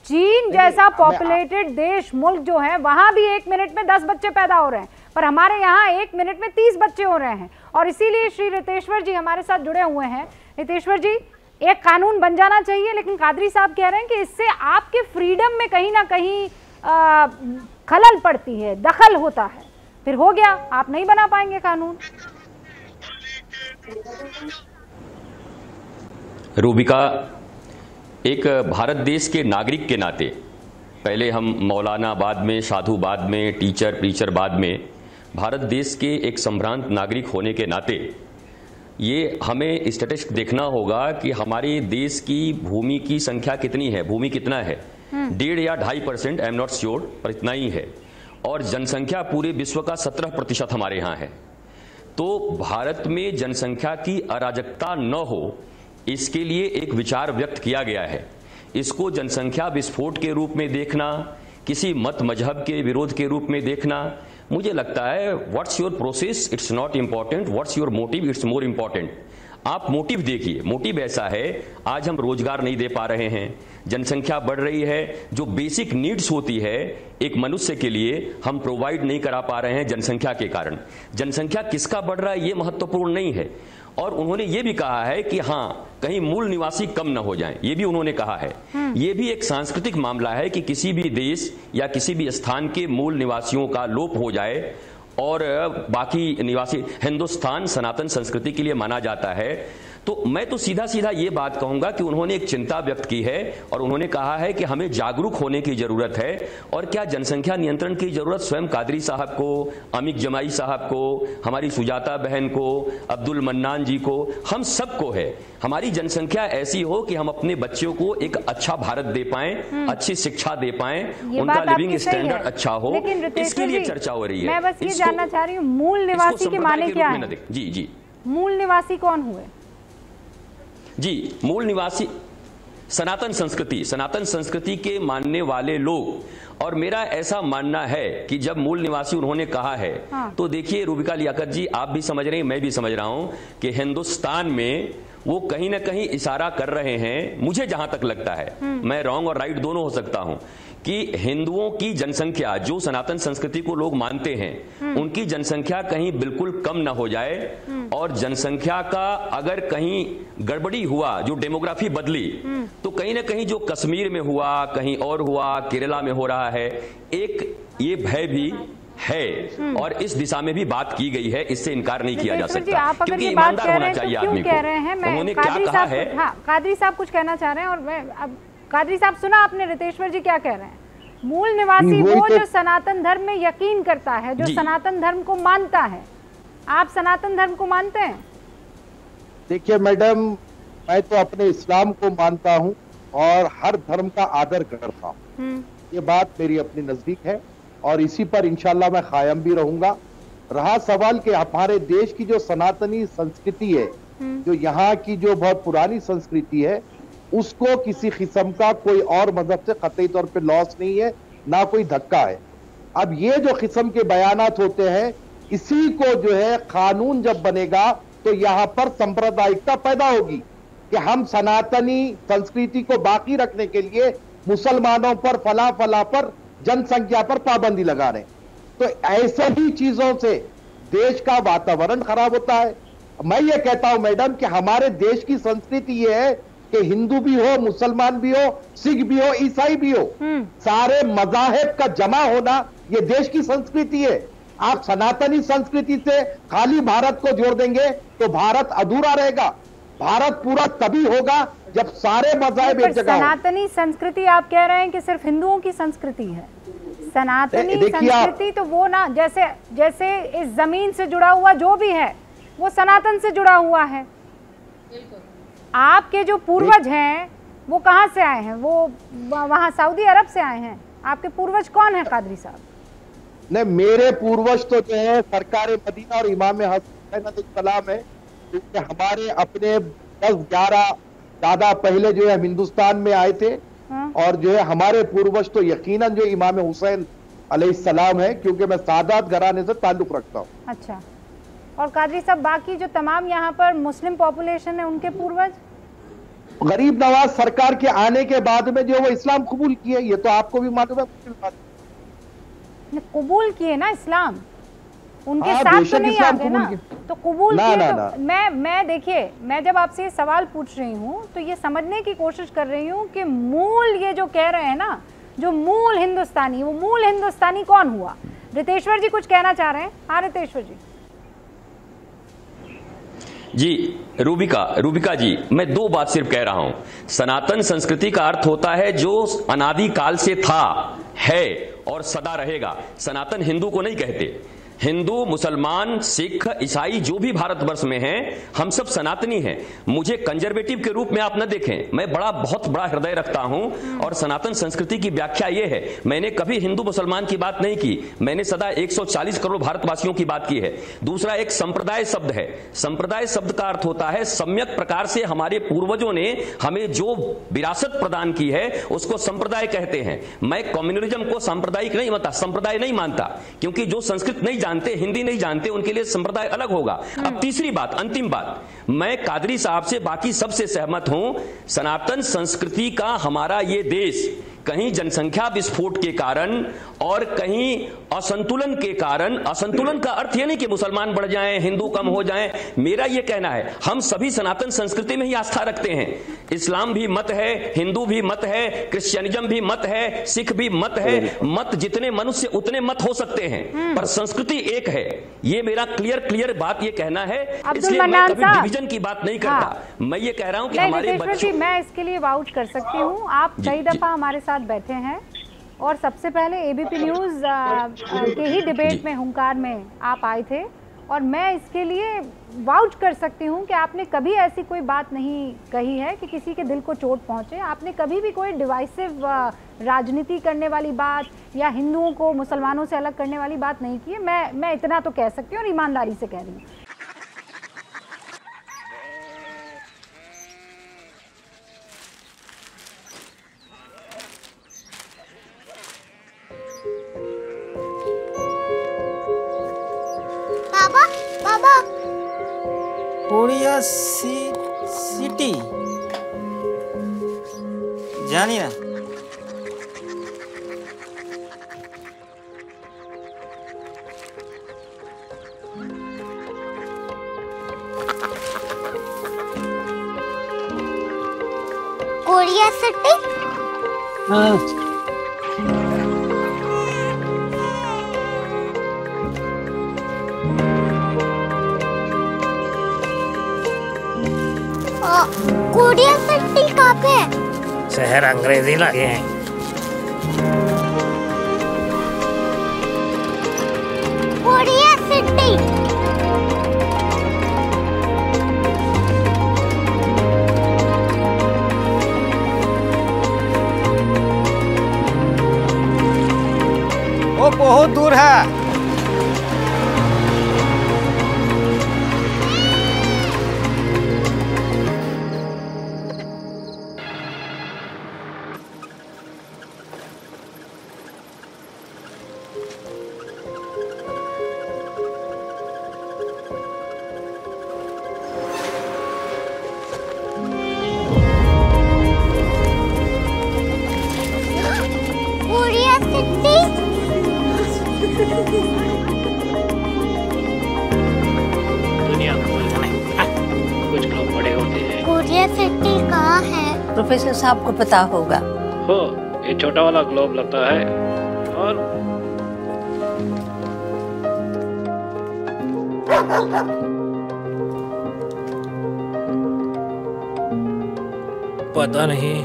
चीन जैसा पॉपुलेटेड देश मुल्क जो है, वहां भी 1 मिनट में 10 बच्चे पैदा हो रहे हैं, पर हमारे यहाँ 1 मिनट में 30 बच्चे हो रहे हैं। और इसीलिए श्री रितेश्वर जी हमारे साथ जुड़े हुए हैं। रितेश्वर जी, एक कानून बन जाना चाहिए, लेकिन कादरी साहब कह रहे हैं कि इससे आपके फ्रीडम में कहीं ना कहीं खलल पड़ती है, दखल होता है। फिर हो गया, आप नहीं बना पाएंगे कानून। रूबिका, एक भारत देश के नागरिक के नाते, पहले हम मौलाना, बाद में साधु, बाद में टीचर, प्रीचर बाद में, भारत देश के एक संभ्रांत नागरिक होने के नाते ये हमें स्टैटिस्टिक्स देखना होगा कि हमारे देश की भूमि की संख्या कितनी है, भूमि कितना है, 1.5 या 2.5%, आई एम नॉट श्योर, पर इतना ही है। और जनसंख्या पूरे विश्व का 17% हमारे यहाँ है। तो भारत में जनसंख्या की अराजकता न हो, इसके लिए एक विचार व्यक्त किया गया है। इसको जनसंख्या विस्फोट के रूप में देखना, किसी मत मजहब के विरोध के रूप में देखना, मुझे लगता है what's your process it's not important, what's your motive it's more important. आप मोटिव देखिए, मोटिव ऐसा है, आज हम रोजगार नहीं दे पा रहे हैं, जनसंख्या बढ़ रही है, जो बेसिक नीड्स होती है एक मनुष्य के लिए हम प्रोवाइड नहीं करा पा रहे हैं जनसंख्या के कारण। जनसंख्या किसका बढ़ रहा है ये महत्वपूर्ण नहीं है। और उन्होंने ये भी कहा है कि हाँ, कहीं मूल निवासी कम न हो जाएं, ये भी उन्होंने कहा है। ये भी एक सांस्कृतिक मामला है कि किसी भी देश या किसी भी स्थान के मूल निवासियों का लोप हो जाए और बाकी निवासी, हिंदुस्तान सनातन संस्कृति के लिए माना जाता है। तो मैं तो सीधा सीधा ये बात कहूंगा कि उन्होंने एक चिंता व्यक्त की है और उन्होंने कहा है कि हमें जागरूक होने की जरूरत है। और क्या जनसंख्या नियंत्रण की जरूरत स्वयं कादरी साहब को, अमीक जमाई साहब को, हमारी सुजाता बहन को, अब्दुल मन्नान जी को, हम सबको है। हमारी जनसंख्या ऐसी हो कि हम अपने बच्चों को एक अच्छा भारत दे पाएं, अच्छी शिक्षा दे पाएं, उनका लिविंग स्टैंडर्ड अच्छा हो, इसके लिए चर्चा हो रही है। मैं बस ये जानना चाह रही हूँ, मूल निवासी के माने क्या है? जी जी, मूल निवासी कौन हुए? जी, मूल निवासी सनातन संस्कृति के मानने वाले लोग। और मेरा ऐसा मानना है कि जब मूल निवासी उन्होंने कहा है, तो देखिए रूबिका लियाकत जी, आप भी समझ रहे हैं, मैं भी समझ रहा हूं कि हिंदुस्तान में वो कहीं ना कहीं इशारा कर रहे हैं, मुझे जहां तक लगता है, मैं रॉन्ग और राइट दोनों हो सकता हूं, कि हिंदुओं की जनसंख्या, जो सनातन संस्कृति को लोग मानते हैं, उनकी जनसंख्या कहीं बिल्कुल कम ना हो जाए। और जनसंख्या का अगर कहीं गड़बड़ी हुआ, जो डेमोग्राफी बदली, तो कहीं ना कहीं जो कश्मीर में हुआ, कहीं और हुआ, केरला में हो रहा है, एक ये भय भी है और इस दिशा में भी बात की गई है, इससे इनकार नहीं किया जा सकता, क्योंकि ईमानदार होना चाहिए आदमी को। उन्होंने क्या कहा है? कादरी साहब कुछ कहना चाह रहे हैं, और मैं अब कादरी साहब, सुना आपने रितेश्वर जी क्या कह रहे हैं? मूल निवासी वो जो सनातन धर्म में यकीन करता है, जो सनातन धर्म को मानता है। आप सनातन धर्म को मानते हैं? देखिए मैडम, मैं तो अपने इस्लाम को मानता हूँ और हर धर्म का आदर करता हूँ। ये बात मेरी अपनी नजदीक है और इसी पर इंशाल्लाह मैं कायम भी रहूंगा। रहा सवाल कि हमारे देश की जो सनातनी संस्कृति है, जो यहाँ की जो बहुत पुरानी संस्कृति है, उसको किसी किस्म का कोई और मजहब से कतई तौर पे लॉस नहीं है, ना कोई धक्का है। अब ये जो किस्म के बयानात होते हैं, इसी को जो है कानून जब बनेगा तो यहाँ पर सांप्रदायिकता पैदा होगी कि हम सनातनी संस्कृति को बाकी रखने के लिए मुसलमानों पर फला फला पर जनसंख्या पर पाबंदी लगा रहे हैं। तो ऐसे ही चीजों से देश का वातावरण खराब होता है। मैं ये कहता हूं मैडम कि हमारे देश की संस्कृति ये है कि हिंदू भी हो, मुसलमान भी हो, सिख भी हो, ईसाई भी हो, सारे मजाहिब का जमा होना ये देश की संस्कृति है। आप सनातनी संस्कृति से खाली भारत को जोड़ देंगे तो भारत अधूरा रहेगा। भारत पूरा तभी होगा जब सारे मजाहिब एक जगह। सनातनी संस्कृति आप कह रहे हैं कि सिर्फ हिंदुओं की संस्कृति है? सनातनी संस्कृति तो वो ना, जैसे जैसे इस जमीन से जुड़ा हुआ जो भी है वो सनातन से जुड़ा हुआ है। आपके जो पूर्वज हैं वो कहाँ से आए हैं? वो वहाँ सऊदी अरब से आए हैं। आपके पूर्वज कौन है कादरी साहब? नहीं, मेरे पूर्वज तो जो है सरकार मदीना और इमाम हसन सलाम है, क्योंकि हमारे अपने 10-11 दादा पहले जो है हिंदुस्तान में आए थे। और जो है हमारे पूर्वज तो यकीनन जो इमाम हुसैन अलैहिस्सलाम है, क्योंकि मैं सादात घराने से ताल्लुक रखता हूँ। अच्छा, और कादरी साहब बाकी जो तमाम यहाँ पर मुस्लिम पॉपुलेशन है उनके पूर्वज? गरीब नवाज सरकार के आने के बाद में जो वो इस्लाम कबूल किए, ये तो आपको भी मालूम है। कबूल किए ना इस्लाम, उनके साथ तो नहीं आ गए ना, तो कबूल किए। तो मैं देखिए, मैं जब आपसे ये सवाल पूछ रही हूँ तो ये समझने की कोशिश कर रही हूँ कि मूल ये जो कह रहे हैं ना, जो मूल हिंदुस्तानी, वो मूल हिंदुस्तानी कौन हुआ? रितेश्वर जी कुछ कहना चाह रहे हैं? हाँ रितेश्वर जी। जी रूबिका जी, मैं दो बात सिर्फ कह रहा हूं। सनातन संस्कृति का अर्थ होता है जो अनादि काल से था, है और सदा रहेगा। सनातन हिंदू को नहीं कहते। हिंदू, मुसलमान, सिख, ईसाई जो भी भारतवर्ष में हैं, हम सब सनातनी हैं। मुझे कंजर्वेटिव के रूप में आप न देखें, मैं बहुत बड़ा हृदय रखता हूं और सनातन संस्कृति की व्याख्या यह है, मैंने कभी हिंदू मुसलमान की बात नहीं की, मैंने सदा 140 करोड़ भारतवासियों की बात की है। दूसरा एक संप्रदाय शब्द है। संप्रदाय शब्द का अर्थ होता है सम्यक प्रकार से हमारे पूर्वजों ने हमें जो विरासत प्रदान की है उसको संप्रदाय कहते हैं। मैं कम्युनलिज्म को सांप्रदायिक नहीं मानता, संप्रदाय नहीं मानता, क्योंकि जो संस्कृत नहीं जानते, हिंदी नहीं जानते, उनके लिए संप्रदाय अलग होगा। अब तीसरी बात, अंतिम बात, मैं कादरी साहब से बाकी सबसे सहमत हूं। सनातन संस्कृति का हमारा ये देश कहीं जनसंख्या विस्फोट के कारण और कहीं असंतुलन के कारण, असंतुलन का अर्थ ये नहीं कि मुसलमान बढ़ जाएं, हिंदू कम हो जाएं, मेरा ये कहना है हम सभी सनातन संस्कृति में ही आस्था रखते हैं। इस्लाम भी मत है, हिंदू भी मत है, क्रिश्चियनिज्म भी मत है, सिख भी मत है। मत जितने मनुष्य उतने मत हो सकते हैं, पर संस्कृति एक है। ये मेरा क्लियर बात ये कहना है, इसलिए मैं कभी डिवीजन की बात नहीं करता। मैं ये कह रहा हूं कि हमारे बच्चों, मैं इसके लिए वाउच कर सकती हूँ। आप कई दफा हमारे साथ बैठे हैं और सबसे पहले एबीपी न्यूज के ही डिबेट में, हुंकार में आप आए थे, और मैं इसके लिए वाउच कर सकती हूँ कि आपने कभी ऐसी कोई बात नहीं कही है कि किसी के दिल को चोट पहुंचे। आपने कभी भी कोई डिवाइसिव राजनीति करने वाली बात या हिंदुओं को मुसलमानों से अलग करने वाली बात नहीं की है। मैं इतना तो कह सकती हूँ और ईमानदारी से कह रही हूँ। कोरिया सिटी जानी ना? Korea city? हाँ। कोरिया सिटी कहाँ पे है? शहर अंग्रेजी लगे हैं। Korea city. वो बहुत दूर है। प्रोफेसर साहब को पता होगा। हो, ये छोटा वाला ग्लोब लगता है और पता नहीं,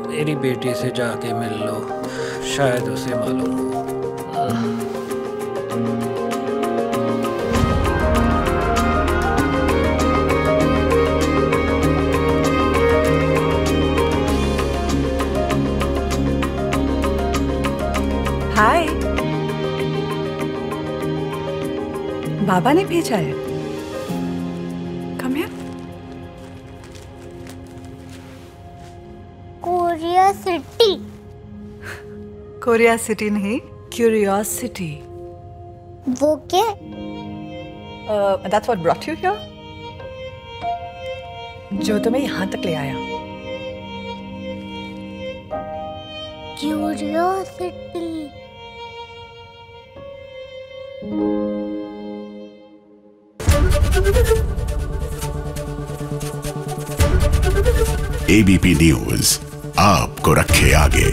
मेरी बेटी से जाके मिल लो, शायद उसे मालूम हो। हाय, बाबा ने भेजा है। Come here. Korea city. Korea city नहीं, क्यूरियोसिटी। वो क्या? That's what brought you here? जो तुम्हें यहाँ तक ले आया। क्यूरियोसिटी। एबीपी न्यूज आपको रखे आगे।